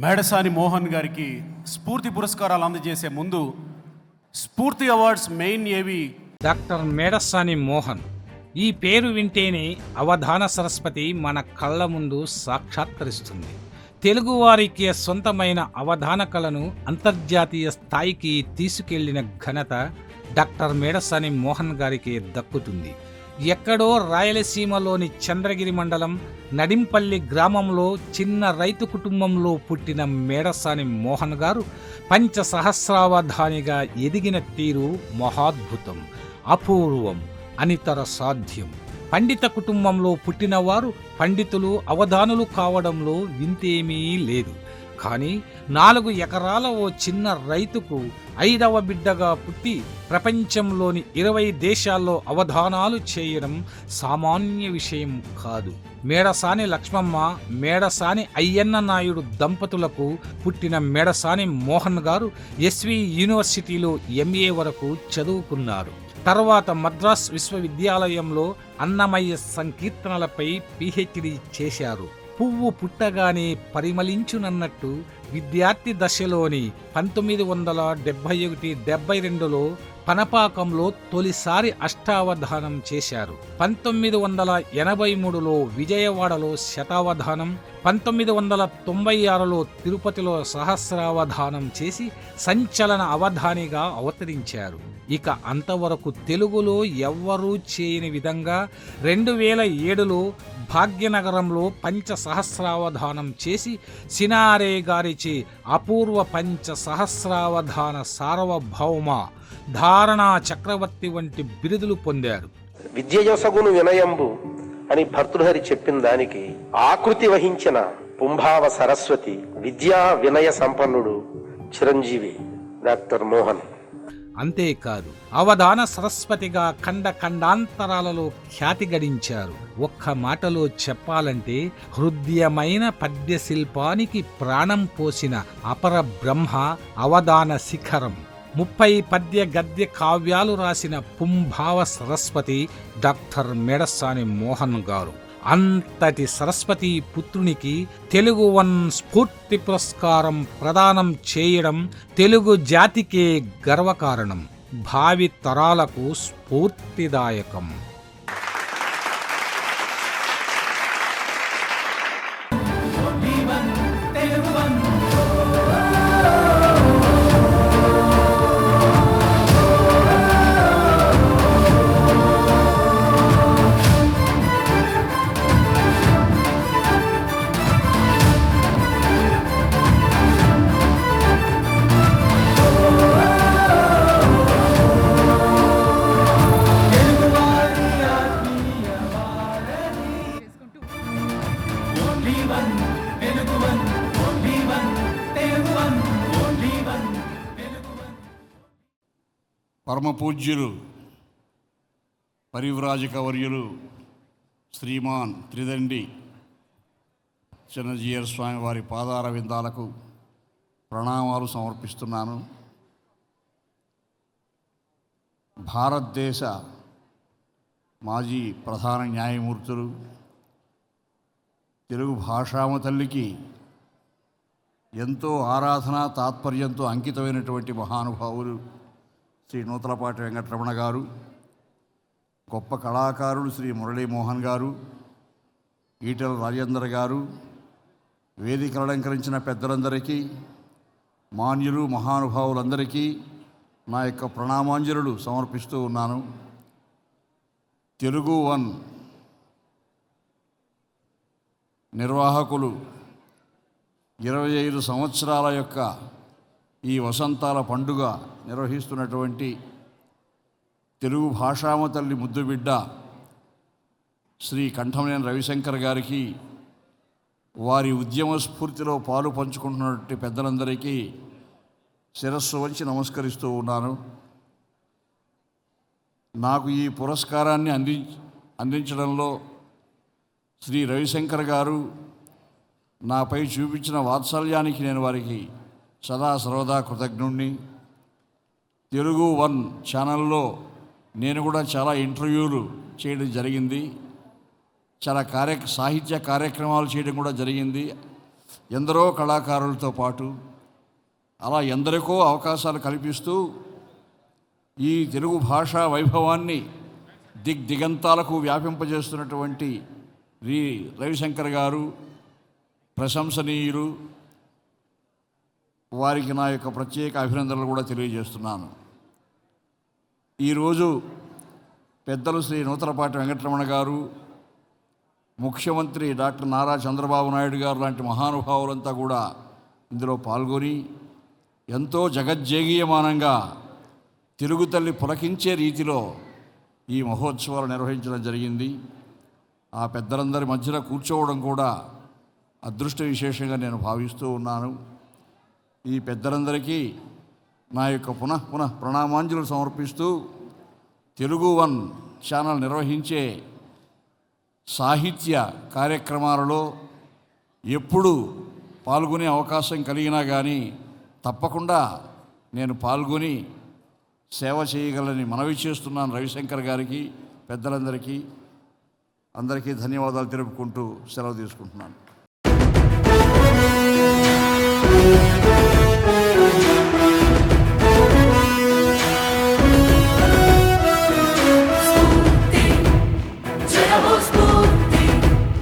మేడసాని మోహన్ గారికి స్ఫూర్తి పురస్కారాలు అందజేసే ముందు స్ఫూర్తి అవార్డ్స్ మెయిన్ ఏవి డాక్టర్ మేడసాని మోహన్. ఈ పేరు వింటేనే అవధాన సరస్వతి మన కళ్ళ ముందు సాక్షాత్కరిస్తుంది. తెలుగువారికి సొంతమైన అవధాన కళను అంతర్జాతీయ స్థాయికి తీసుకెళ్లిన ఘనత డాక్టర్ మేడసాని మోహన్ గారికి దక్కుతుంది. ఎక్కడో రాయలసీమలోని చంద్రగిరి మండలం నడింపల్లి గ్రామంలో చిన్న రైతు కుటుంబంలో పుట్టిన మేడసాని మోహన్ గారు పంచసహస్రావధానిగా ఎదిగిన తీరు మహాద్భుతం, అపూర్వం, అనితర సాధ్యం. పండిత కుటుంబంలో పుట్టినవారు పండితులు, అవధానులు కావడంలో వింతేమీ లేదు. కానీ 4 ఎకరాల ఓ చిన్న రైతుకు 5వ బిడ్డగా పుట్టి ప్రపంచంలోని 20 దేశాల్లో అవధానాలు చేయడం సామాన్య విషయం కాదు. మేడసాని లక్ష్మమ్మ, మేడసాని అయ్యన్న నాయుడు దంపతులకు పుట్టిన మేడసాని మోహన్ గారు ఎస్వి యూనివర్సిటీలో MA వరకు చదువుకున్నారు. తర్వాత మద్రాస్ విశ్వవిద్యాలయంలో అన్నమయ్య సంకీర్తనలపై PhD చేశారు. పువ్వు పుట్టగానే పరిమళించునన్నట్టు విద్యార్థి దశలోని 1971-72లో పనపాకంలో తొలిసారి అష్టావధానం చేశారు. 1983లో విజయవాడలో శతావధానం, 1996లో తిరుపతిలో సహస్రావధానం చేసి సంచలన అవధానిగా అవతరించారు. ఇక అంతవరకు తెలుగులో ఎవ్వరూ చేయని విధంగా 2007లో భాగ్యనగరంలో పంచసహస్రావధానం చేసి సినారే గారిచే అపూర్వ పంచసహస్రావధాన సార్వభౌమ, ధారణా చక్రవర్తి వంటి బిరుదులు పొందారు. విద్యయొసగును వినయంబు అని భర్తృహరి చెప్పిన దానికి ఆకృతి వహించిన పుంభావ సరస్వతి, విద్యా వినయ సంపన్నుడు చిరంజీవి డాక్టర్ మోహన్. అంతేకాదు, అవధాన సరస్వతిగా ఖండాంతరాలలో ఖ్యాతి గడించారు. ఒక్క మాటలో చెప్పాలంటే హృదయమైన పద్య శిల్పానికి ప్రాణం పోసిన అపర బ్రహ్మ అవధాన శిఖరం. 30 పద్య గద్య కావ్యాలు రాసిన పుంభావ సరస్వతి డాక్టర్ మేడసాని మోహన్ గారు. అంతటి సరస్వతి పుత్రునికి తెలుగు వన్ స్ఫూర్తి పురస్కారం ప్రదానం చేయడం తెలుగు జాతికే గర్వకారణం, భావి తరాలకు స్ఫూర్తిదాయకం. పరమపూజ్యులు పరివ్రాజకవర్యులు శ్రీమాన్ త్రిదండి చిన్నజీయర్ స్వామి వారి పాదార విందాలకు ప్రణామాలు సమర్పిస్తున్నాను. భారతదేశ మాజీ ప్రధాన న్యాయమూర్తులు, తెలుగు భాషామ తల్లికి ఎంతో ఆరాధన తాత్పర్యంతో అంకితమైనటువంటి మహానుభావులు శ్రీ నూతలపాటి వెంకటరమణ గారు, గొప్ప కళాకారుడు శ్రీ మురళీమోహన్ గారు, ఈటెల రాజేందర్ గారు, వేదిక అలంకరించిన పెద్దలందరికీ, మాన్యులు మహానుభావులందరికీ నా యొక్క ప్రణామాంజలులు సమర్పిస్తూ ఉన్నాను. తెలుగు వన్ నిర్వాహకులు 25 సంవత్సరాల యొక్క ఈ వసంతాల పండుగ నిర్వహిస్తున్నటువంటి తెలుగు భాషామ తల్లి ముద్దుబిడ్డ శ్రీ కంఠమనేని రవిశంకర్ గారికి, వారి ఉద్యమ స్ఫూర్తిలో పాలు పంచుకుంటున్నటువంటి పెద్దలందరికీ శిరస్సు వంచి నమస్కరిస్తూ ఉన్నాను. నాకు ఈ పురస్కారాన్ని అందించడంలో శ్రీ రవిశంకర్ గారు నాపై చూపించిన వాత్సల్యానికి నేను వారికి సదా సర్వదా కృతజ్ఞుణ్ణి. తెలుగు వన్ ఛానల్లో నేను కూడా చాలా ఇంటర్వ్యూలు చేయడం జరిగింది. చాలా సాహిత్య కార్యక్రమాలు చేయడం కూడా జరిగింది. ఎందరో కళాకారులతో పాటు అలా ఎందరికో అవకాశాలు కల్పిస్తూ ఈ తెలుగు భాషా వైభవాన్ని దిగంతాలకు వ్యాపింపజేస్తున్నటువంటి రవిశంకర్ గారు ప్రశంసనీయులు. వారికి నా యొక్క ప్రత్యేక అభినందనలు కూడా తెలియజేస్తున్నాను. ఈరోజు పెద్దలు శ్రీ నూతలపాటి వెంకటరమణ గారు, ముఖ్యమంత్రి డాక్టర్ నారా చంద్రబాబు నాయుడు గారు లాంటి మహానుభావులంతా కూడా ఇందులో పాల్గొని ఎంతో జగజ్జేగీయమానంగా తెలుగు తల్లి పులకించే రీతిలో ఈ మహోత్సవాలు నిర్వహించడం జరిగింది. ఆ పెద్దలందరి మధ్యన కూర్చోవడం కూడా అదృష్ట విశేషంగా నేను భావిస్తూ ఉన్నాను. ఈ పెద్దలందరికీ నా యొక్క పునః ప్రణామాంజలు సమర్పిస్తూ తెలుగు వన్ ఛానల్ నిర్వహించే సాహిత్య కార్యక్రమాలలో ఎప్పుడు పాల్గొనే అవకాశం కలిగినా కానీ తప్పకుండా నేను పాల్గొని సేవ చేయగలని మనవి చేస్తున్నాను. రవిశంకర్ గారికి, పెద్దలందరికీ అందరికీ ధన్యవాదాలు తెలుపుకుంటూ సెలవు తీసుకుంటున్నాను.